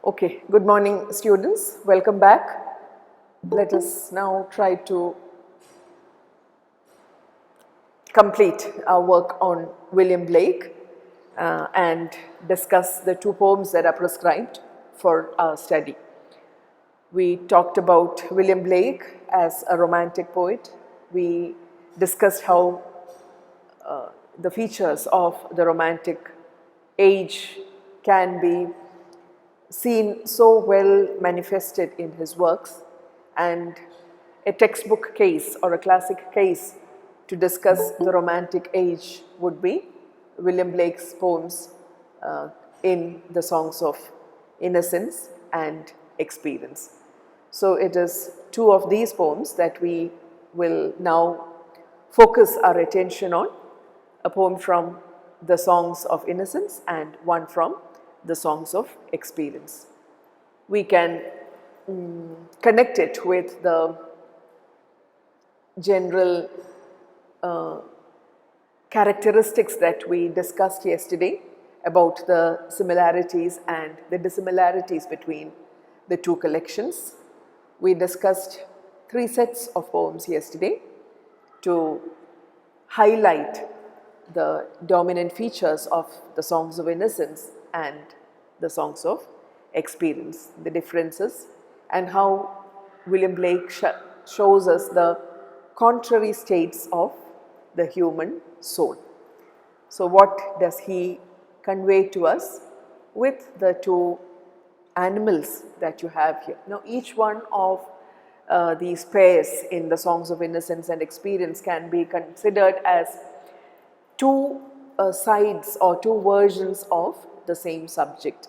Okay, good morning students, welcome back. Let us now try to complete our work on William Blake and discuss the two poems that are prescribed for our study. We talked about William Blake as a romantic poet. We discussed how the features of the romantic age can be seen so well manifested in his works, and a textbook case or a classic case to discuss the romantic age would be William Blake's poems in the Songs of Innocence and Experience. So it is two of these poems that we will now focus our attention on, a poem from the Songs of Innocence and one from the Songs of Experience. We can connect it with the general characteristics that we discussed yesterday about the similarities and the dissimilarities between the two collections. We discussed 3 sets of poems yesterday to highlight the dominant features of the Songs of Innocence and the Songs of Experience, the differences, and how William Blake shows us the contrary states of the human soul. So what does he convey to us with the two animals that you have here? Now each one of these pairs in the Songs of Innocence and Experience can be considered as two sides or two versions of the same subject.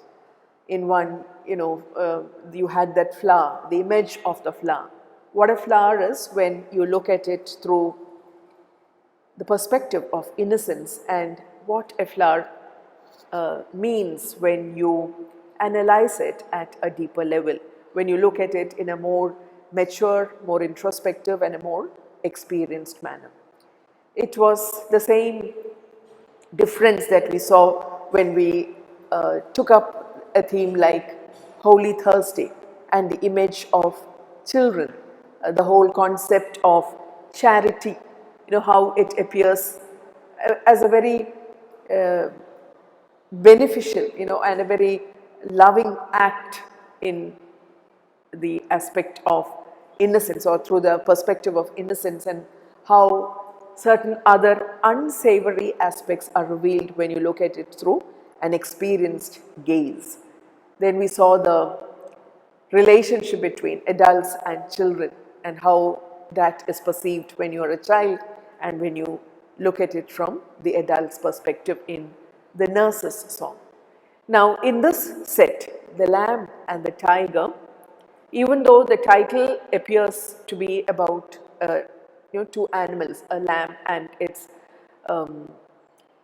In one, you had that flower, the image of the flower. What a flower is when you look at it through the perspective of innocence, and what a flower means when you analyze it at a deeper level, when you look at it in a more mature, more introspective and a more experienced manner. It was the same difference that we saw when we took up a theme like Holy Thursday and the image of children, the whole concept of charity, how it appears as a very beneficial, and a very loving act in the aspect of innocence, or through the perspective of innocence, and how certain other unsavory aspects are revealed when you look at it through an experienced gaze. Then we saw the relationship between adults and children and how that is perceived when you are a child and when you look at it from the adult's perspective in the Nurse's Song. Now in this set, The Lamb and the Tiger, even though the title appears to be about two animals, a lamb and its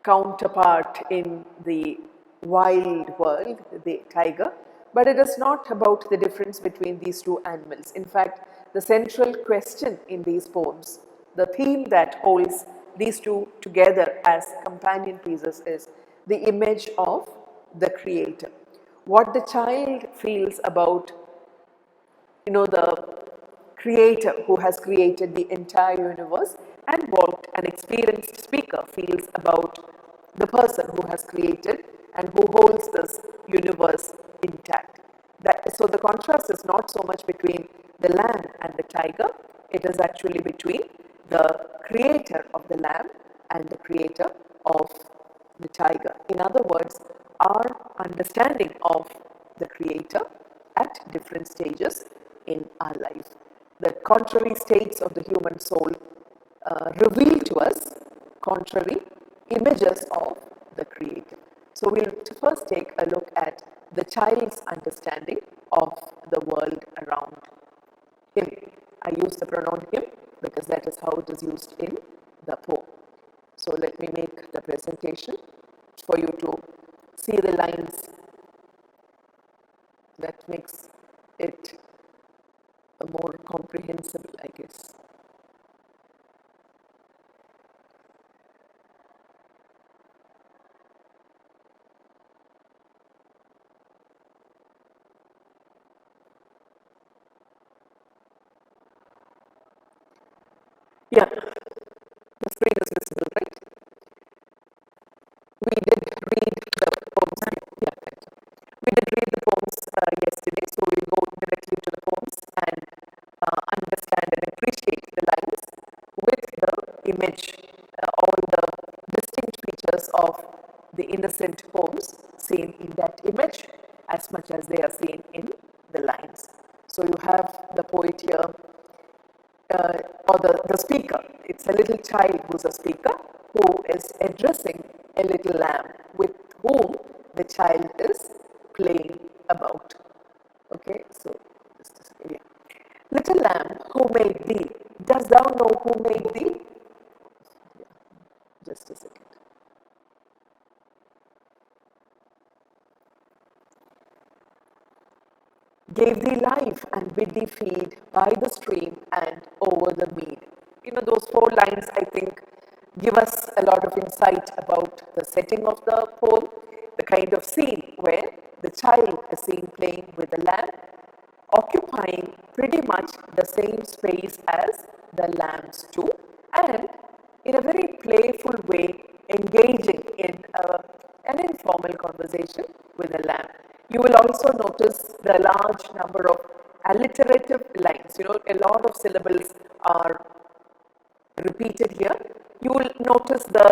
counterpart in the wild world, the tiger, but it is not about the difference between these two animals. In fact, the central question in these poems, the theme that holds these two together as companion pieces, is the image of the Creator. What the child feels about the Creator who has created the entire universe, and what an experienced speaker feels about the person who has created and who holds this universe intact. So the contrast is not so much between the lamb and the tiger, it is actually between the creator of the lamb and the creator of the tiger. In other words, our understanding of the Creator at different stages in our life. The contrary states of the human soul reveal to us contrary images of the Creator. So we'll first take a look at the child's understanding of the world around him. I use the pronoun him because that is how it is used in the poem. So let me make the presentation for you to see the lines. That makes it more comprehensible, I guess. Yeah, the screen is visible, right? We did read the poems. Yeah, we did read the poems yesterday, so we'll go directly to the poems and understand and appreciate the lines with the image, all the distinct features of the innocent poems seen in that image as much as they are seen in the lines. So you have the poet here, or the speaker. It's a little child who's a speaker who is addressing a little lamb with whom the child is playing about. Okay, so just a second, yeah. Little lamb, who made thee? Dost thou know who made thee? Yeah, just a second. Gave thee life and bid thee feed by the stream and over the mead. You know, those four lines, I think, give us a lot of insight about the setting of the poem, the kind of scene where the child is seen playing with the lamb, occupying pretty much the same space as the lambs do, and in a very playful way, engaging in an informal conversation with the lamb. You will also notice the large number of alliterative lines. You know, a lot of syllables are repeated here. You will notice the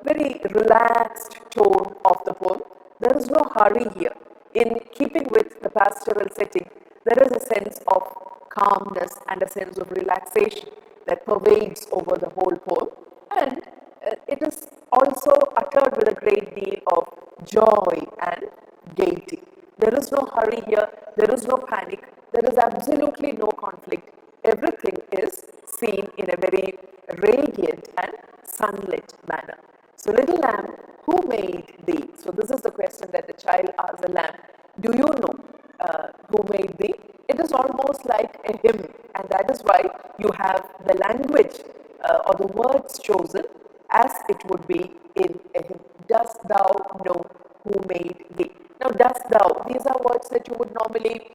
very relaxed tone of the poem. There is no hurry here. In keeping with the pastoral setting, there is a sense of calmness and a sense of relaxation that pervades over the whole poem, and it is also uttered with a great deal of joy and gaiety. There is no hurry here, there is no panic, there is absolutely no conflict. Everything is seen in a very radiant and sunlit manner. So, little lamb, who made thee? So, this is the question that the child asks the lamb. Do you know who made thee? It is almost like a hymn, and that is why you have the language or the words chosen as it would be in a hymn. Dost thou know who made thee? Now, dost thou, these are words that you would normally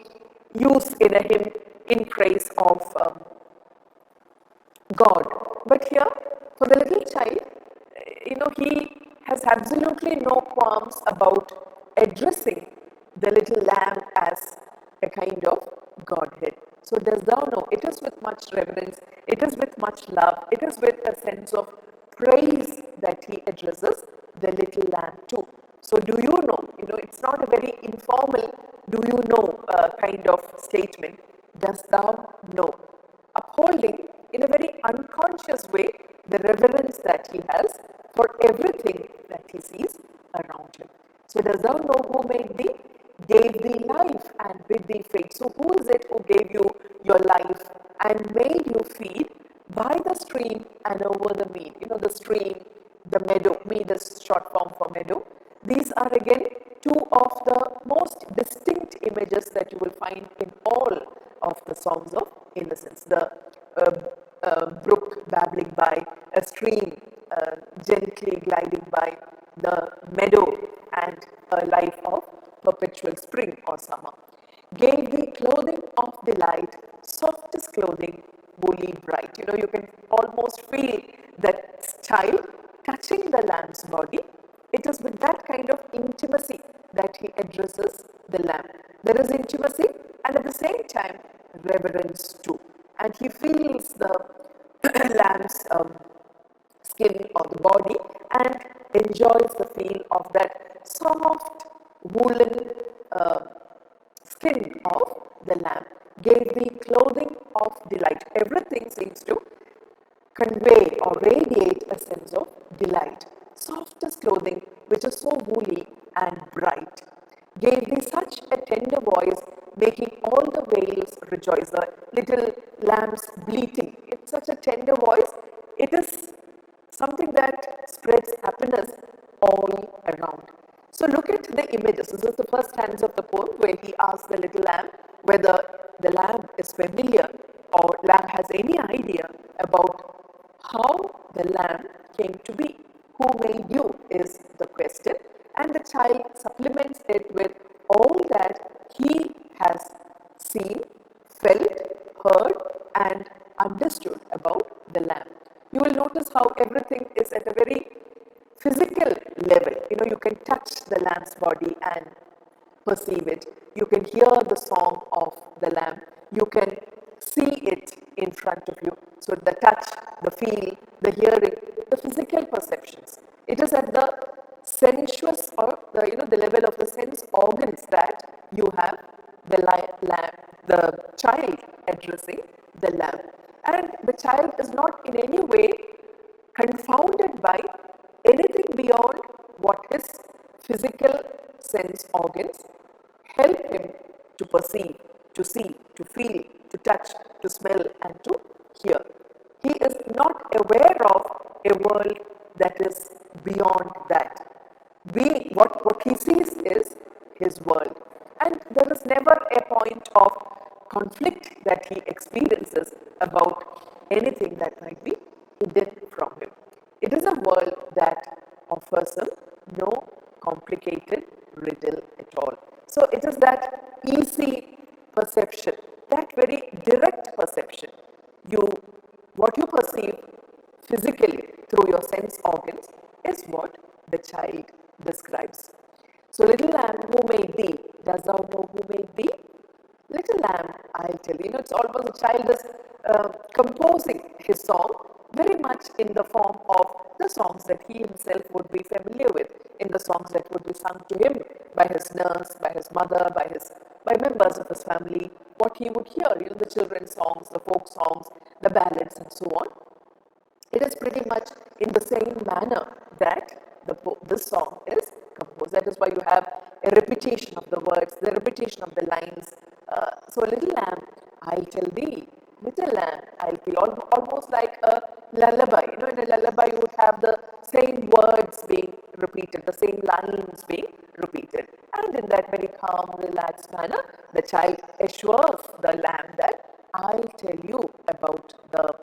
use in a hymn in praise of God. But here, for the little child, you know, he has absolutely no qualms about addressing the little lamb as a kind of Godhead. So, does thou know? It is with much reverence, it is with much love, it is with a sense of praise that he addresses the little lamb too. So, do you know? You know, it's not a very informal, do you know kind of statement. Does thou know? Upholding in a very unconscious way the reverence that he has for everything that he sees around him. So, does thou know who made thee? Gave thee life and bid thee feed. So, who is it who gave you your life and made you feed by the stream and over the mead? You know, the stream, the meadow, mead is short form for meadow. These are again two of the most distinct images that you will find in all of the songs of innocence. The brook babbling by, a stream gently gliding by, the meadow, and a life of perpetual spring or summer. Gave thee clothing of delight, softest clothing, woolly bright. You know, you can almost feel that child touching the lamb's body. It is with that kind of intimacy that he addresses the lamb. There is intimacy and at the same time reverence too. And he feels the lamb's skin or the body and enjoys the feel of that soft woolen skin of the lamb. Gave thee clothing of delight. Everything seems to convey or radiate a sense of delight. Softest clothing which is so woolly and bright. Gave thee such a tender voice, making all the vales rejoice. The little lamb's bleating. It's such a tender voice. It is something that spreads happiness all around. So look at the images. This is the first stanza of the poem where he asks the little lamb whether the lamb is familiar or lamb has any idea about how the lamb came to be. Who made you is the question, and the child supplements it with all that he has seen, felt, heard and understood about the lamb. lamb's body and perceive it. You can hear the song of the lamb. You can see it in front of you. So the touch, the feel, the hearing, the physical perceptions. It is at the sensuous or the level of the sense organs that you have the child addressing the lamb. And the child is not in any way confounded by anything beyond what his physical sense organs help him to perceive, to see, to feel, to touch, to smell, and to hear. He is not aware of a world that is beyond that. What he sees is his world. And there is never a point of conflict that he experiences about anything that might be hidden from him. It is a world that offers him no complicated riddle at all. So it is that easy perception, that very direct perception. What you perceive physically through your sense organs is what the child describes. So, little lamb, who made thee? Does thou know who made thee? Little lamb, I'll tell you. It's almost the child is composing his song very much in the form of the songs that he himself would be familiar with, in the songs that would be sung to him by his nurse, by his mother, by members of his family, what he would hear, the children's songs, the folk songs, the ballads, and so on. It is pretty much in the same manner that this song is composed. That is why you have a repetition of the words, the repetition of the lines. So, little lamb, I'll tell thee. Little lamb, I'll be almost like a lullaby. In a lullaby, you would have the same words being repeated, the same lines being repeated. And in that very calm, relaxed manner, the child assures the lamb that I'll tell you about the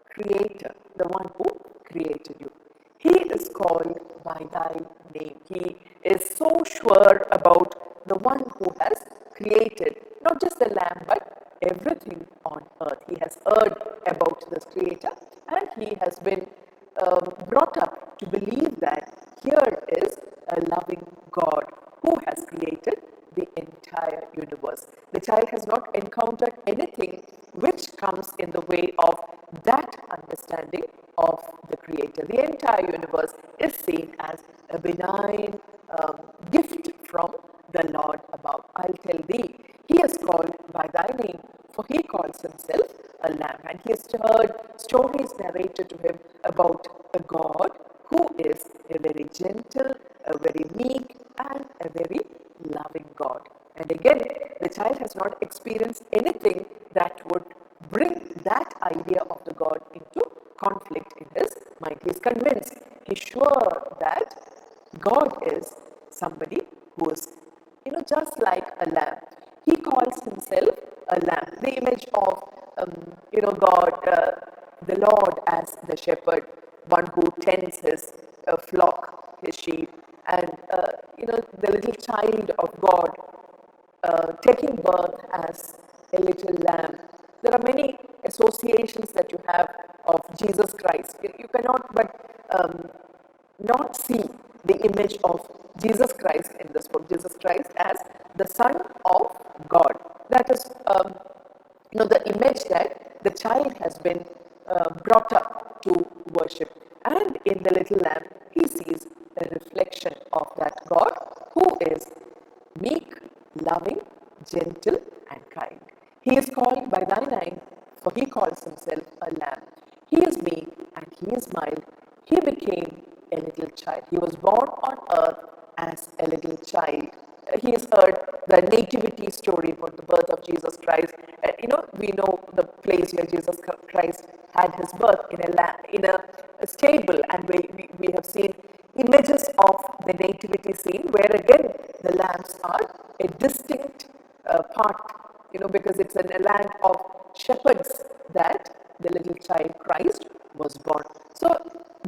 Creator, the one who created you. He is called by thy name. He is so sure about the one who has created not just the lamb but everything on earth. He has heard about this Creator and he has been brought up to believe that here is a loving God who has created the entire universe. The child has not encountered anything which comes in the way of that understanding of the Creator. The entire universe is seen as a benign gift from the Lord above. I'll tell thee, he is called by thy name, for he calls himself a lamb, and he has heard stories narrated to him about a God who is a very gentle, a very meek, and a very loving God. And again, the child has not experienced anything that would bring that idea of the God into conflict in his mind. He is convinced, he is sure that God is somebody who is, just like a lamb. He calls himself a lamb. The image of, God, the Lord as the shepherd, one who tends his flock, his sheep, and, the little child of God taking birth as a little lamb. There are many associations that you have of Jesus Christ. You cannot but not see the image of Jesus Christ in this book. Jesus Christ as the Son of God. That is, the image that the child has been brought up to worship. And in the little lamb, he sees a reflection of that God who is meek, loving, gentle, and kind. He is called by thy name, for he calls himself a lamb. He is meek and he is mild. He became a little child. He was born on earth as a little child. He has heard the nativity story about the birth of Jesus Christ. We know the place where Jesus Christ had his birth in a stable, and we have seen images of the nativity scene where again the lambs are a distinct part, because it's in a land of shepherds that the little child Christ was born. So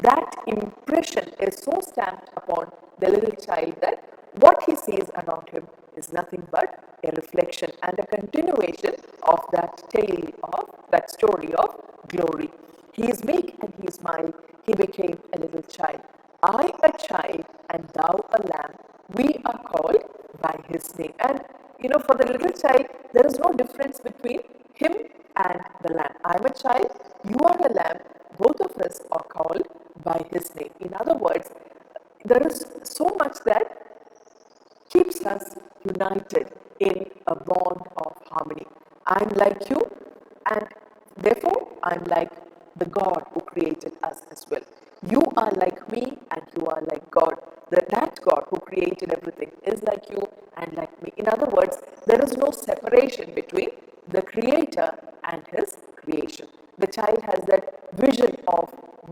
that impression is so stamped upon the little child that what he sees around him is nothing but a reflection and a continuation of that tale, of that story of glory. He is meek and he is mild. He became a little child. I a child and thou a lamb. we are called by his name. And for the little child, there is no difference between him and the lamb. I am a child, you are a lamb, both of us are called by his name. In other words, there is so much that keeps us united in a bond of harmony. I'm like you, and therefore I'm like the God who created us as well. You are like me, and you are like God. That God who created everything is like you and like me. In other words, there is no separation between the Creator and his creation. The child has that vision of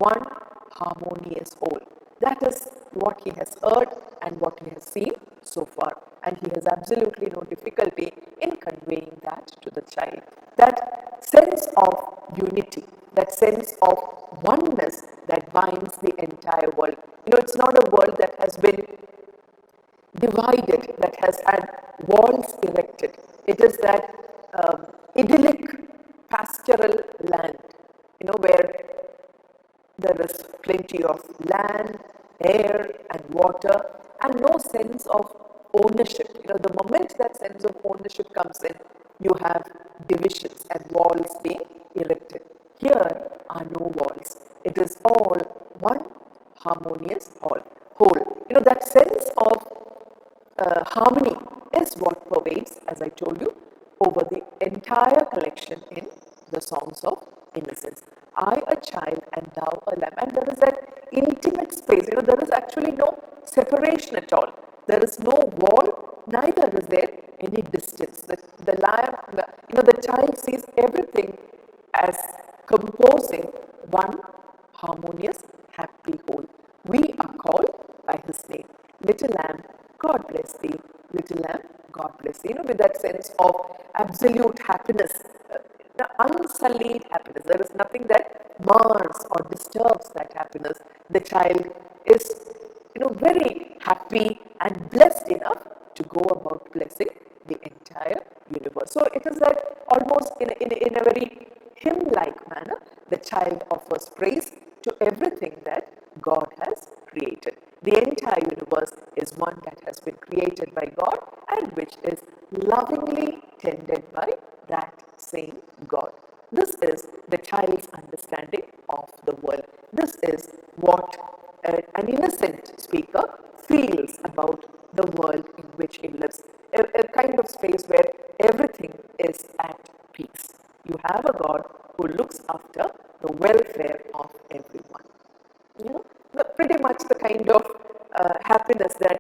one harmonious whole. That is what he has heard and what he has seen so far, and he has absolutely no difficulty in conveying that to the child. That sense of unity, that sense of oneness that binds the entire world. It's not a world that has been divided, that has had walls erected. It is that idyllic pastoral land, where there is plenty of land, air, and water, and no sense of ownership. The moment that sense of ownership comes in, you have divisions and walls being erected. Here are no walls. It is all one harmonious whole. That sense of harmony is what pervades, as I told you, over the entire collection in the Songs of Innocence. I a child and thou a lamb. And there is that intimate space. There is actually no separation at all. There is no wall, neither is there any distance. The lamb, the child sees everything as composing one harmonious, happy whole. We are called by his name. Little lamb, God bless thee. Little lamb, God bless thee. With that sense of absolute happiness, the unsullied happiness. There is nothing that mars or disturbs that happiness. The child is, very happy and blessed enough to go about blessing the entire universe. So it is that almost in a very hymn-like manner, the child offers praise to everything that God has created. The entire universe is one that has been created by God and which is lovingly tended by that same God. This is the child's understanding of the world. This is what an innocent speaker feels about the world in which he lives. A kind of space where everything is at peace. You have a God who looks after the welfare of everyone. Pretty much the kind of happiness that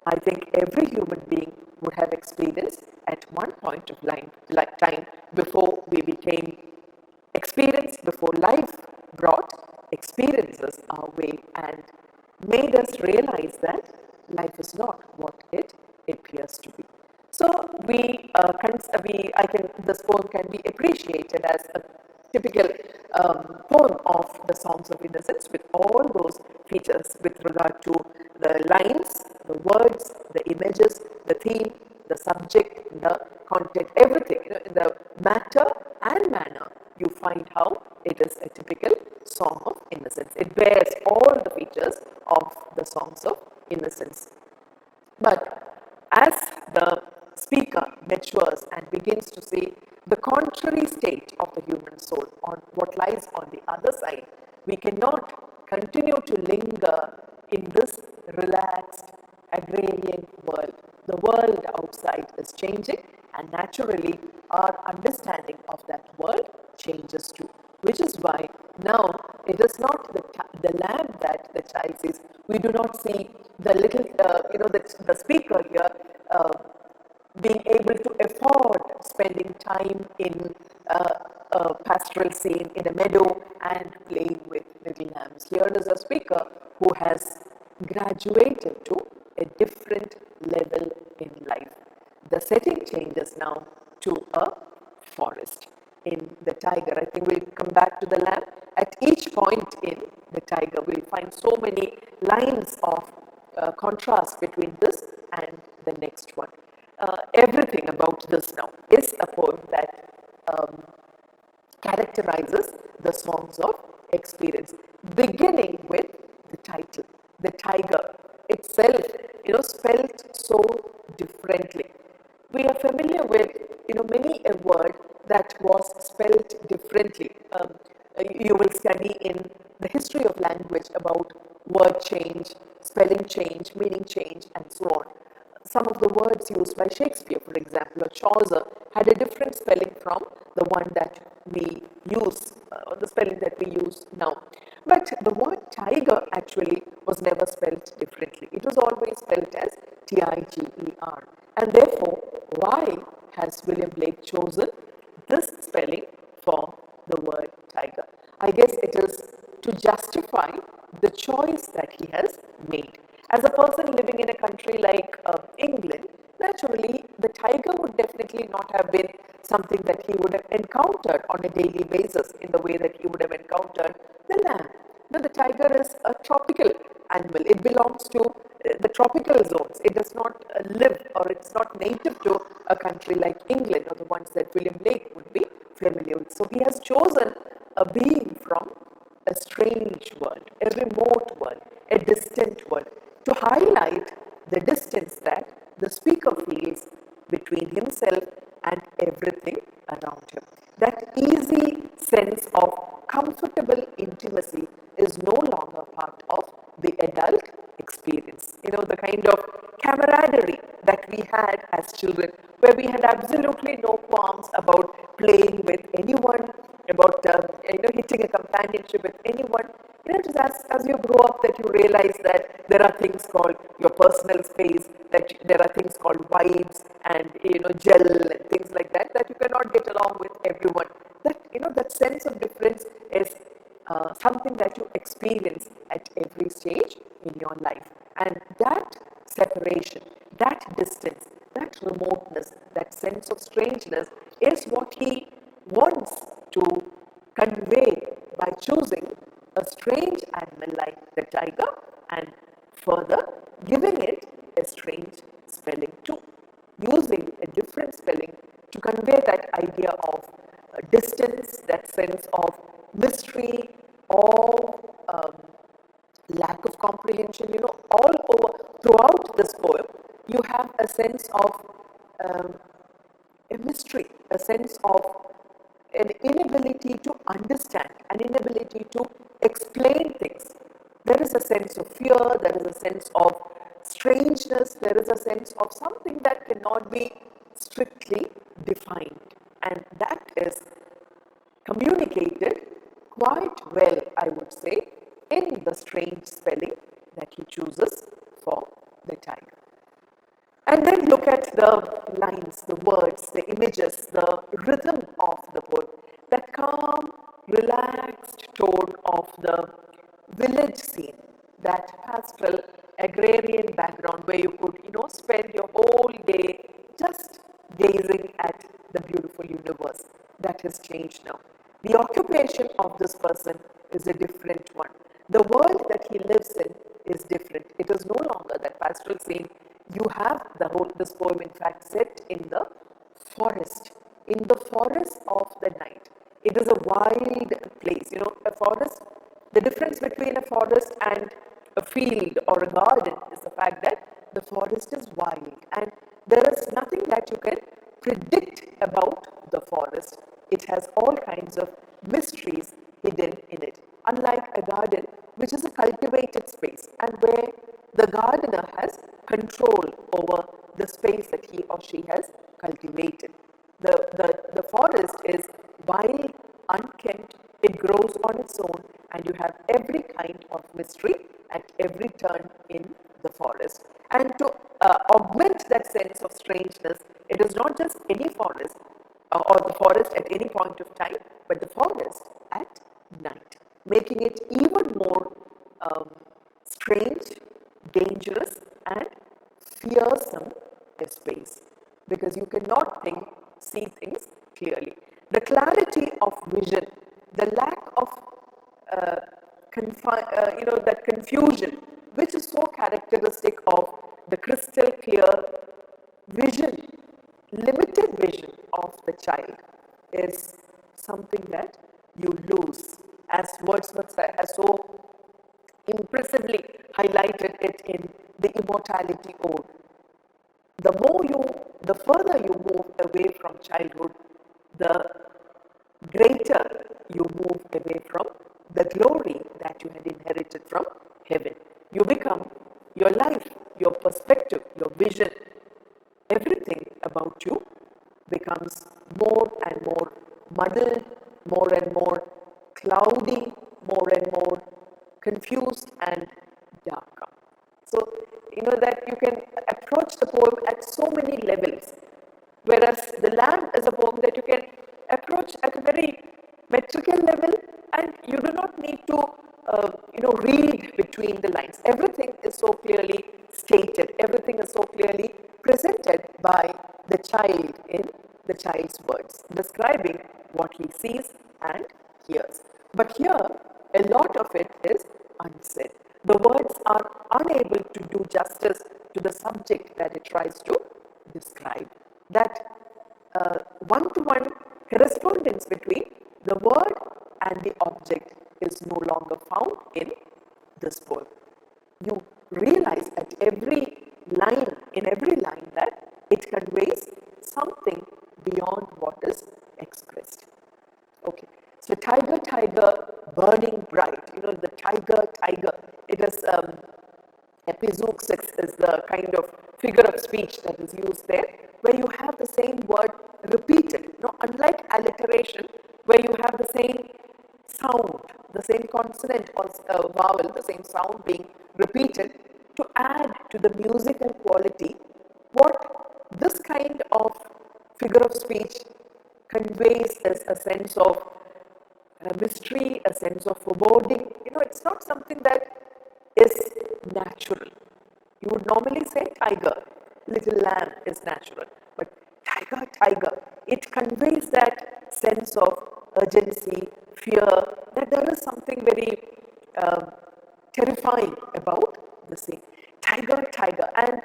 I think every human being would have experienced at one point of time before we became experienced, before life brought experiences our way and made us realize that life is not what it appears to be. So this poem can be appreciated as a typical poem of the Songs of Innocence with all those features with regard to the lines, the words, the images, the theme, the subject, the content, everything. In the matter and manner, you find how it is a typical Song of Innocence. It bears all the features of the Songs of Innocence. But as the speaker matures and begins to see the contrary state of the human soul, on what lies on the other side, we cannot continue to linger in this relaxed agrarian world. The world outside is changing, and naturally our understanding of that world changes too. Which is why now it is not the lamb that the child sees. We do not see the little, the speaker here being able to afford spending time in a pastoral scene in a meadow and playing with little lambs. Here is a speaker who has graduated to a different level in life. The setting changes now to a forest. In the tiger, I think we'll come back to the lamb. At each point in the tiger, we'll find so many lines of contrast between this and the next one. Everything about this now is a poem that characterizes the Songs of Experience, beginning with the title, the tiger itself, spelled We are familiar with, many a word that was spelled differently. You will study in the history of language about word change, spelling change, meaning change, and so on. Some of the words used by Shakespeare, for example, or Chaucer, had a different spelling from the one that we use, or the spelling that we use now. But the word tiger actually was never spelled differently. It was always spelled as Tiger. And therefore, why has William Blake chosen this spelling for the word tiger? I guess it is to justify the choice that he has made. As a person living in a country like England, naturally the tiger would definitely not have been something that he would have encountered on a daily basis in the way that he would have encountered the lamb. Now, the tiger is a tropical animal. It belongs to the tropical zones. It does not live, or it's not native to a country like England, or the ones that William Blake would be familiar with. So he has chosen a being from a strange world, a remote world, a distant world, to highlight the distance that the speaker feels between himself and everything around him. That easy sense of comfortable intimacy is no longer part of the adult experience. The kind of camaraderie that we had as children, where we had absolutely no qualms about playing with anyone, about hitting a companionship with anyone. Just as you grow up, that you realize that there are things called your personal space, that there are things called vibes and gel and things like that, that you cannot get along with everyone. That sense of difference is something that you experience at every stage in your life. And that separation, that distance, that remoteness, that sense of strangeness is what he wants to convey by choosing a strange animal like the tiger and further giving it a strange spelling too, using a different spelling to convey that idea of distance, that sense of mystery, or lack of comprehension. All over throughout this poem, you have a sense of a mystery, a sense of an inability to understand, an inability to explain things. There is a sense of fear, there is a sense of strangeness, there is a sense of something that cannot be strictly defined, and that is communicated quite well, I would say, in the strange spelling that he chooses for the tiger. And then look at the lines, the words, the images, the rhythm of the poem, that calm, relaxed tone of the village scene, that pastoral agrarian background where you could, spend your whole day just gazing at the beautiful universe. That has changed now. The occupation of this person is a different one. The world that he lives in is different. It is no longer that pastoral scene. You have this poem in fact set in the forest of the night. It is a wild place. A forest, the difference between a forest and a field or a garden is the fact that the forest is wild and there is nothing that you can predict about the forest. It has all kinds of mysteries hidden in it, unlike a garden, which is a cultivated space and where the gardener has control over the space that he or she has cultivated. The forest is wild, unkempt, it grows on its own, and you have every kind of mystery at every turn in the forest. And to augment that sense of strangeness, it is not just any forest or the forest at any point of time, but the forest at night, making it even more strange, dangerous, and fearsome a space, because you cannot see things clearly. The clarity of vision, the lack of that confusion, which is so characteristic of the crystal clear vision, limited vision of the child, is something that you lose, as Wordsworth has so impressively highlighted it in the Immortality Ode. The more you the further you move away from childhood, the greater you move away from the glory that you had inherited from heaven. You become your life, your perspective, your vision, everything about you becomes more and more muddled, more and more cloudy, more and more confused and darker. So, that you can approach the poem at so many levels, whereas the Lamb is a poem that you can approach at a very metrical level, and you do not need to read between the lines. Everything is so clearly stated, everything is so clearly presented by the child in the child's words, describing what he sees and hears. But here, a lot of it is unsaid. The words are unable to do justice to the subject that it tries to describe. That one-to-one correspondence between the word and the object is no longer found in this poem. You realize at every line, that it conveys something beyond what is expressed. Okay, so tiger, tiger, burning bright. The tiger, it is epizeuxis is the kind of figure of speech that is used there, where you have the same word repeated. Unlike alliteration, where you have the same sound, the same consonant or vowel, the same sound being repeated to add to the musical quality. What this kind of figure of speech conveys is a sense of mystery, a sense of foreboding. It's not something that is natural. You would normally say tiger, little lamb is natural, but tiger, tiger, it conveys that sense of urgency, fear, that there is something very terrifying about the scene. Tiger, tiger, and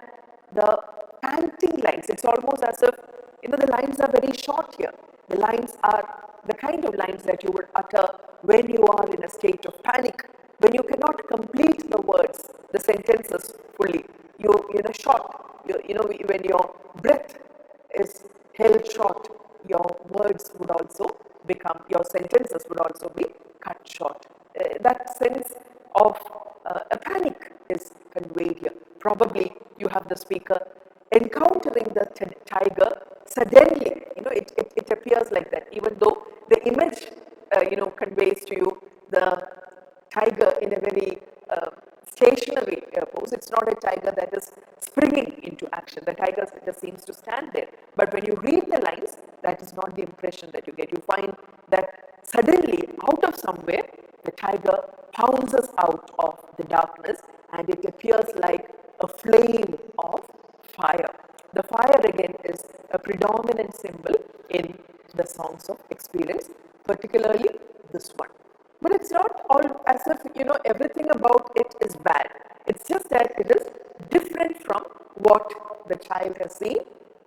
the panting lines, it's almost as if, the lines are very short here. The lines are the kind of lines that you would utter when you are in a state of panic, when you cannot complete the words, the sentences fully. You're in a short, when your breath is held short, your words would also become, your sentences would also be cut short. That sense of a panic is conveyed here. Probably you have the speaker encountering the tiger suddenly. It appears like that, even though the image conveys to you the tiger in a very stationary pose. It's not a tiger that is springing into action. The tiger just seems to stand there. But when you read the lines, that is not the impression that you get. You find that suddenly, out of somewhere, the tiger pounces out of the darkness, and it appears like a flame of fire. The fire again is a predominant symbol in the songs of experience, particularly this one. But it's not all as if everything about it is bad. It's just that it is different from what the child has seen,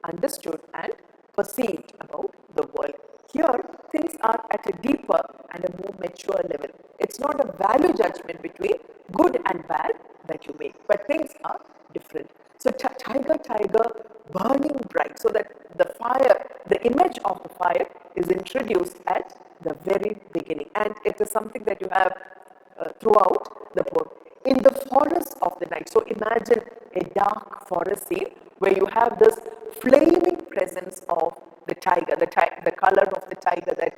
understood and perceived about the world. Here, things are at a deeper and a more mature level. It's not a value judgment between good and bad that you make, but things are different. So tiger, tiger, burning bright, so that the fire, the image of the fire is introduced at the very beginning, and it is something that you have throughout the poem. In the forest of the night, so imagine a dark forest scene where you have this flaming presence of the tiger, the color of the tiger, that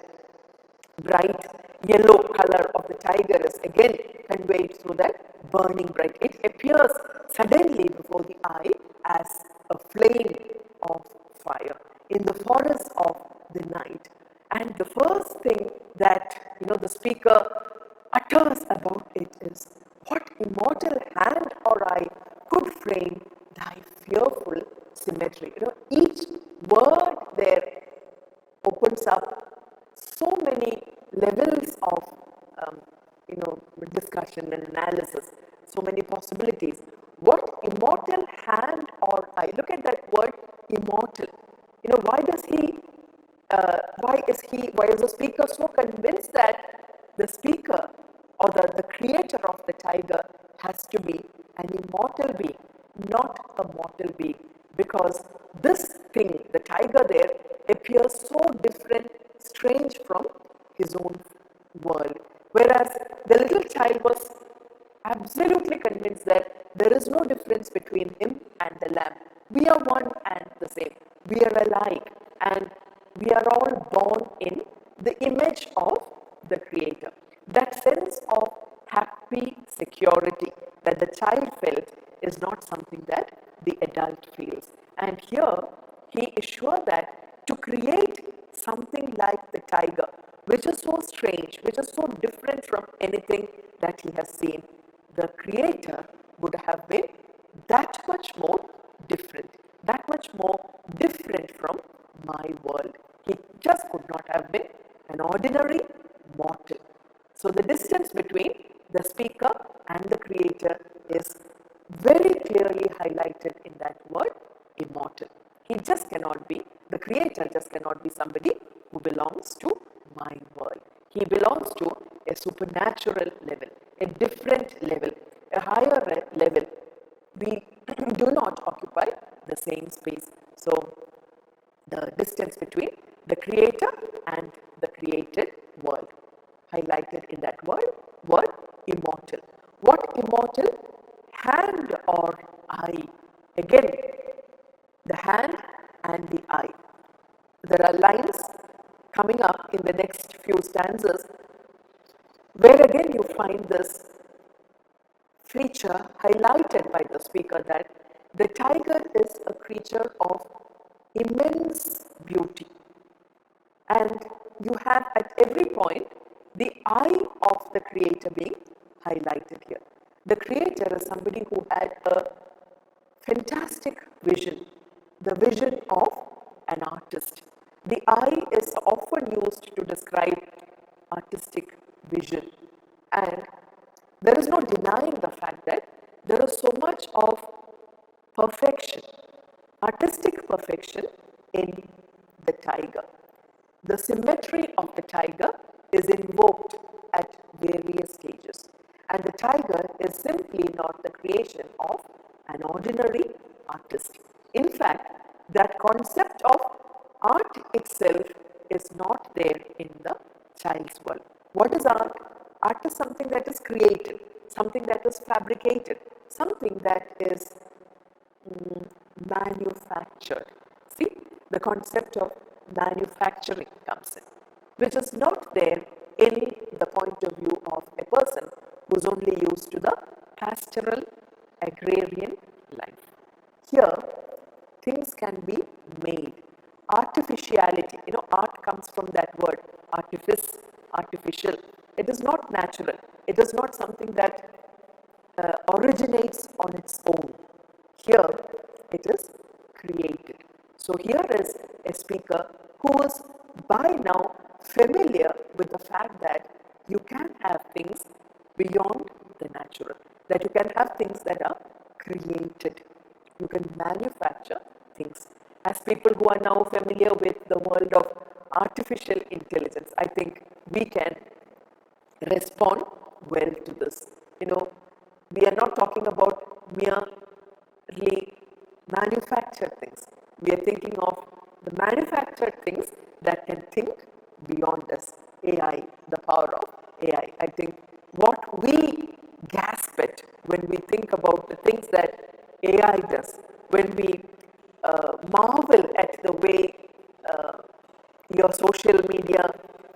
bright yellow color of the tiger is again conveyed through that burning bright. It appears suddenly before the eye as a flame of fire in the forest of the night. And the first thing that the speaker utters about it is, what immortal hand or eye could frame thy fearful symmetry? Each word there opens up so many levels of discussion and analysis, so many possibilities. What immortal hand or eye? Look at that word immortal. Why is the speaker so convinced that the speaker or the creator of the tiger has to be an immortal being, not a mortal being? because this thing, the tiger there, appears so different, strange from his own world. Whereas the little child was absolutely convinced that there is no difference between him and the lamb. We are one and the same. We are alike, and we are all born in the image of the Creator. That sense of happy security that the child felt is not something that the adult feels. And here he is sure that to create something like the tiger, which is so strange, which is so different from anything that he has seen, the Creator would have been that much more different, that much more different from my world. He just could not have been an ordinary mortal. So the distance between the speaker and the Creator is very clearly highlighted in that word, immortal. He just cannot be, the Creator just cannot be somebody who belongs to my world. He belongs to a supernatural level, a different level, a higher level. We do not occupy the same space. So the distance between the Creator and the created world, highlighted in that word immortal. What immortal? Hand or eye? Again, the hand and the eye. There are lines coming up in the next few stanzas where again you find this feature highlighted by the speaker, that the tiger is a creature of immense beauty, and you have at every point the eye of the Creator being highlighted here. The Creator is somebody who had a fantastic vision, the vision of an artist. The eye is often used to describe artistic vision, and there is no denying the fact that there is so much of perfection, artistic perfection in the tiger. The symmetry of the tiger is invoked at various stages, and the tiger is simply not the creation of an ordinary artist. In fact, that concept of art itself is not there in the child's world. What is art? Art is something that is created, something that is fabricated, something that is manufactured. See, the concept of manufacturing comes in, which is not there in the point of view of a person who is only used to the pastoral agrarian life. Here, things can be made. Artificiality, art comes from that word, artifice, artificial. It is not natural. It is not something that originates on its own. Here, it is created. So here is a speaker who is by now familiar with the fact that you can have things beyond the natural, that you can have things that are created. You can manufacture things. As people who are now familiar with the world of artificial intelligence, I think we can respond well to this. We are not talking about merely manufactured things. We are thinking of the manufactured things that can think beyond us. AI, the power of AI. I think what we gasp at when we think about the things that AI does, when we marvel at the way your social media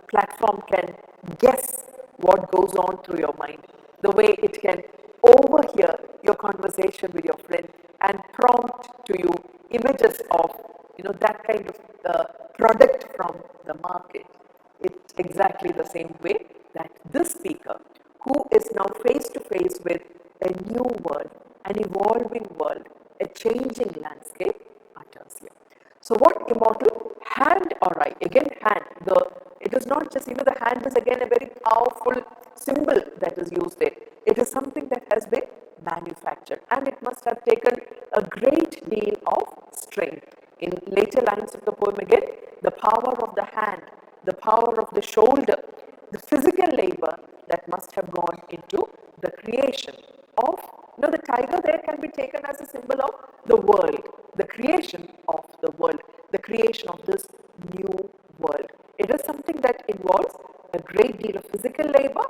platform can guess what goes on through your mind, the way it can overhear your conversation with your friend and prompt to you images of that kind of product from the market. It's exactly the same way that this speaker, who is now face to face with a new world, an evolving world, a changing landscape, utters here. So what immortal? Hand or eye? Again, hand. It is not just, the hand is again a very powerful symbol that is used there. It is something that has been manufactured, and it must have taken a great deal of strength. In later lines of the poem again, the power of the hand, the power of the shoulder, the physical labor that must have gone into the creation of, the tiger there can be taken as a symbol of the world. The creation creation of this new world. It is something that involves a great deal of physical labor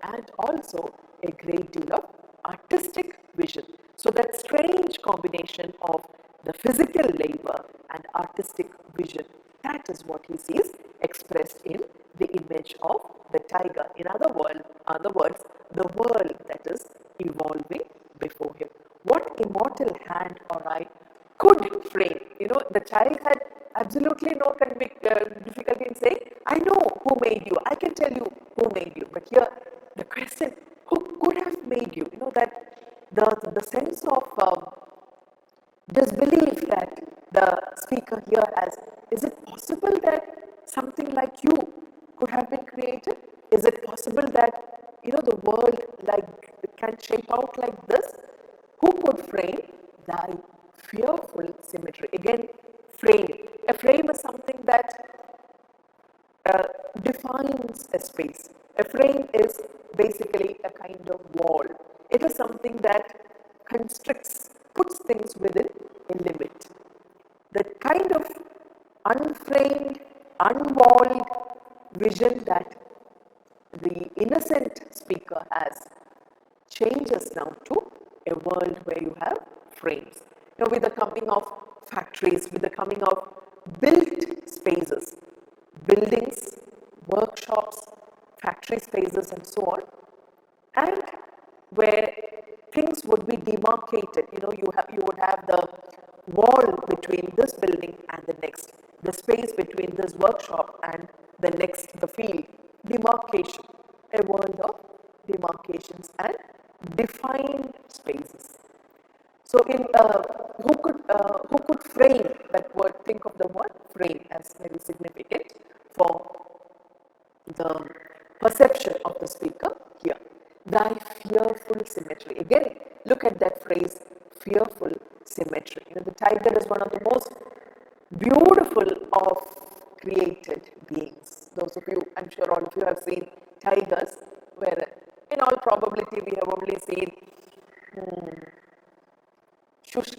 and also a great deal of artistic vision. So that strange combination of the physical labor and artistic vision, that is what he sees expressed in the image of the tiger. In other words, the world that is evolving before him. What immortal hand or eye could frame? The child had absolutely no difficulty in saying, I know who made you, I can tell you who made you. But here, the question, who could have made you? That the sense of disbelief that the speaker here has, is it possible that something like you could have been created? Is it possible that the world can shape out like this? Who could frame thy fearful symmetry? Again, frame. A frame is something that defines a space. A frame is basically a kind of wall. It is something that constricts, puts things within a limit. The kind of unframed, unwalled vision that the innocent speaker has changes now to a world where you have frames. With the coming of factories, with the coming of built spaces, buildings, workshops, factory spaces and so on, and where things would be demarcated. You would have the wall between this building and the next, the space between this workshop and the next, the field, demarcation, a world of demarcations and defined spaces. So, who could frame that word? Think of the word frame as very significant for the perception of the speaker here. Thy fearful symmetry. Again, look at that phrase, fearful symmetry. The tiger is one of the most beautiful of created beings. Those of you, I'm sure all of you have seen tigers, where in all probability we have only seen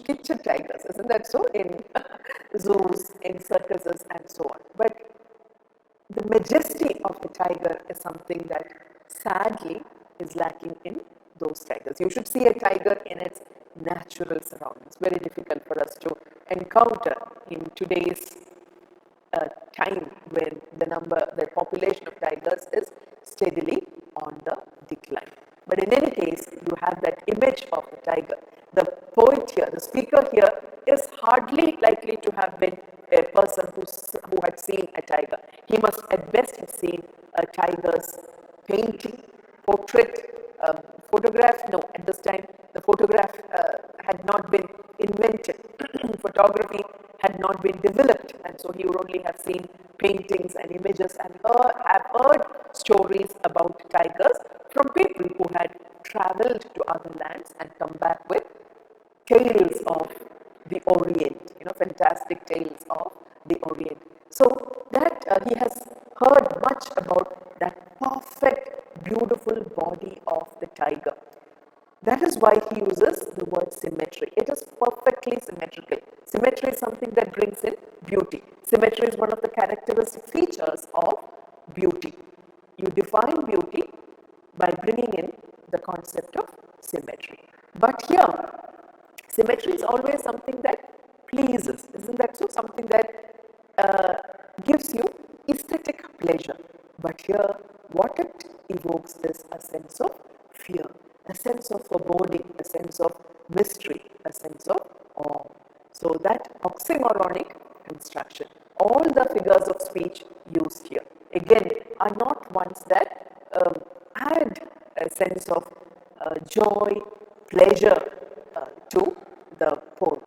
kitchen tigers, isn't that so? In zoos, in circuses and so on. But the majesty of the tiger is something that sadly is lacking in those tigers. You should see a tiger in its natural surroundings. Very difficult for us to encounter in today's time when the population of tigers is steadily on the decline. But in any case, you have that image of the tiger. The poet here, the speaker here, is hardly likely to have been a person who had seen a tiger. He must at best have seen a tiger's painting, portrait, photograph. No, at this time the photograph had not been invented. Photography had not been developed, and so he would only have seen paintings and images and have heard stories about tigers from people who had traveled to other lands and come back with tales of the Orient, fantastic tales of the Orient. So that he has heard much about that perfect, beautiful body of the tiger. That is why he uses the word symmetry. It is perfectly symmetrical. Symmetry is something that brings in beauty. Symmetry is one of the characteristic features of beauty. You define beauty by bringing in the concept of symmetry. But here, symmetry is always something that pleases. Isn't that so? Something that gives you aesthetic pleasure. But here, what it evokes is a sense of fear, a sense of foreboding, a sense of mystery, a sense of awe. So that oxymoronic construction, all the figures of speech used here, again, are not ones that add a sense of joy, pleasure to the poem.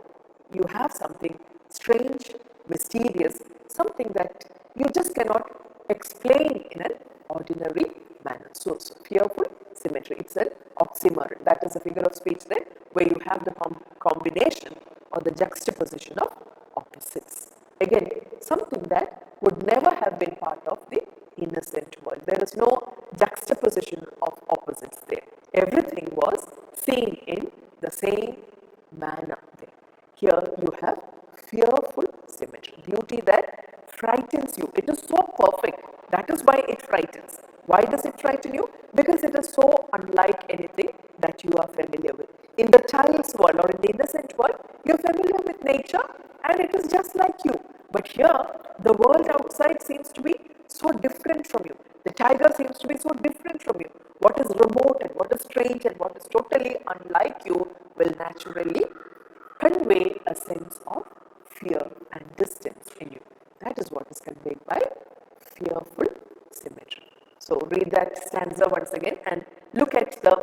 You have something strange, mysterious, something that you just cannot explain in an ordinary manner. So fearful symmetry, it's an oxymoron. That is a figure of speech then where you have the combination or the juxtaposition of opposites. Again, something that would never have been part of the innocent world. There is no juxtaposition of opposites there. Everything was seen in the same manner there. Here you have fearful symmetry, beauty that frightens you. It is so perfect. That is why it frightens. Why does it frighten you? Because it is so unlike anything that you are familiar with. In the child's world or in the innocent world, you are familiar with nature and it is just like you. But here, the world outside seems to be so different from you. The tiger seems to be so different from you. What is remote and what is strange and what is totally unlike you will naturally convey a sense of fear and distance in you. That is what is conveyed by fearful symmetry. So read that stanza once again and look at the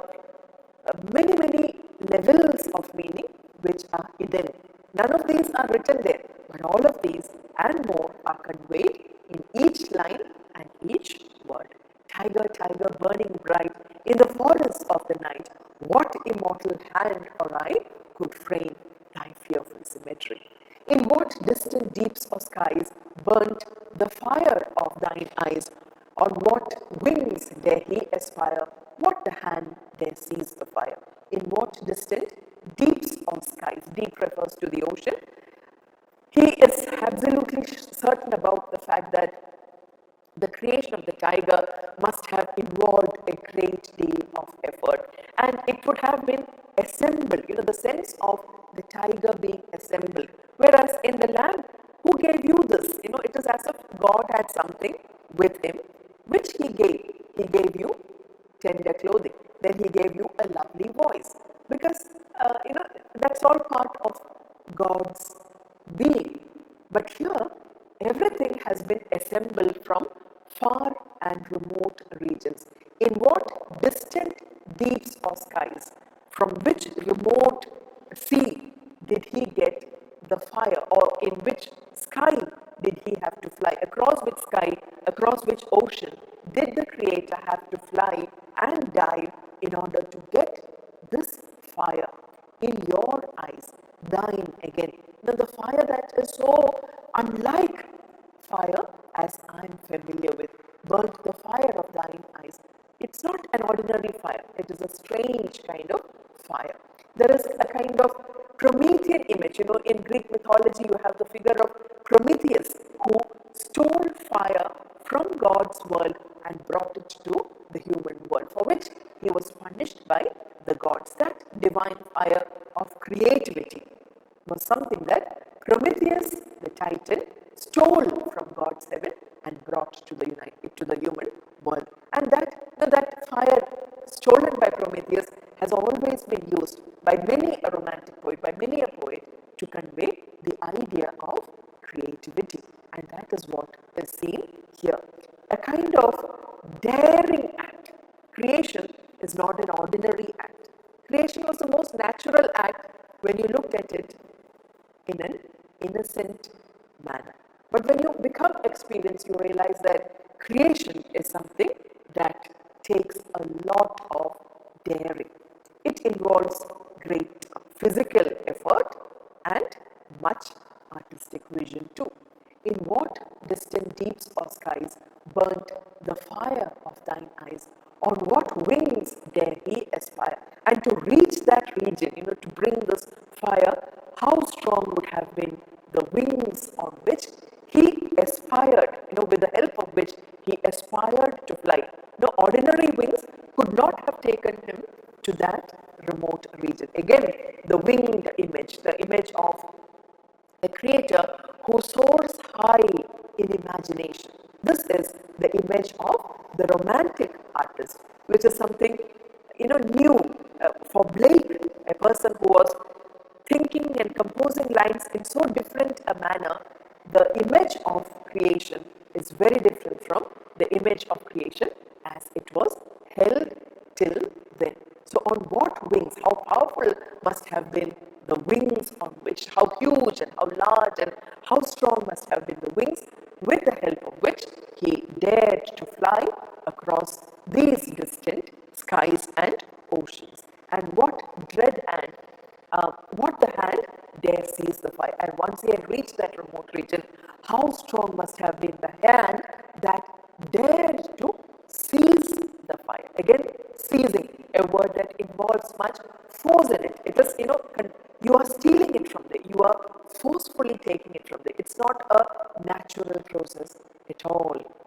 many levels of meaning which are hidden. None of these are written there, but all of these and more are conveyed in each line and each word. Tiger, tiger, burning bright in the forest of the night, what immortal hand or eye could frame thy fearful symmetry? In what distant deeps of skies burnt the fire of thine eyes? On what wings dare he aspire? What the hand dare seize the fire? In what distant deeps of skies? Deep refers to the ocean. He is absolutely certain about the fact that the creation of the tiger must have involved a great deal of effort, and it would have been assembled, the sense of the tiger being assembled. Whereas in the lamb, who gave you this? It is as if God had something with him, which he gave. He gave you tender clothing, then he gave you a lovely voice, because that's all part of God's being. But here, everything has been assembled from far and remote regions. In what distant deeps or skies, from which remote sea did he get the fire, or in which sky did he have to fly? Across which sky, across which ocean did the Creator have to fly and dive in order to get this fire in your eyes, thine again? Now, the fire that is so unlike fire as I am familiar with, burnt the fire of thine eyes. It's not an ordinary fire, it is a strange kind of fire. There is a kind of Promethean image. In Greek mythology, you have the figure of Prometheus, who stole fire from God's world and brought it to the human world, for which he was punished by the gods. That divine fire of creativity was something that Prometheus, the Titan, stole from God's heaven and brought to the human world. And that fire stolen by Prometheus has always been used by many a romantic poet, by many a poet, to convey the idea of creativity. And that is what is seen here. A kind of daring act. Creation is not an ordinary act. Creation was the most natural act when you looked at it in an innocent manner. But when you become experienced, you realize that creation is something that takes a lot of daring. It involves great physical effort and much artistic vision too. In what distant deeps or skies burnt the fire of thine eyes? On what wings dare he aspire? And to reach that region, to bring this fire, how strong would have been the wings on which he aspired, with the help of which he aspired to fly. No ordinary wings could not have taken him to that remote region. Again, the winged image, the image of a creator who soars high in imagination. This is the image of the romantic artist, which is something new for Blake, a person who was thinking and composing lines in so different a manner. The image of creation is very different from the image of creation as it was held till then. So on what wings, how powerful must have been the wings on which, how huge and how large and how strong must have been the wings, with the help of which he dared to fly across these distant skies and oceans. And what dread hand, what the hand dare seize the fire. And once he had reached that remote region, how strong must have been the hand that dared to seize the fire. Again, seizing, a word that involves much force in it. It is, you are stealing it from there. You are forcefully taking it from there. It's not a natural process at all.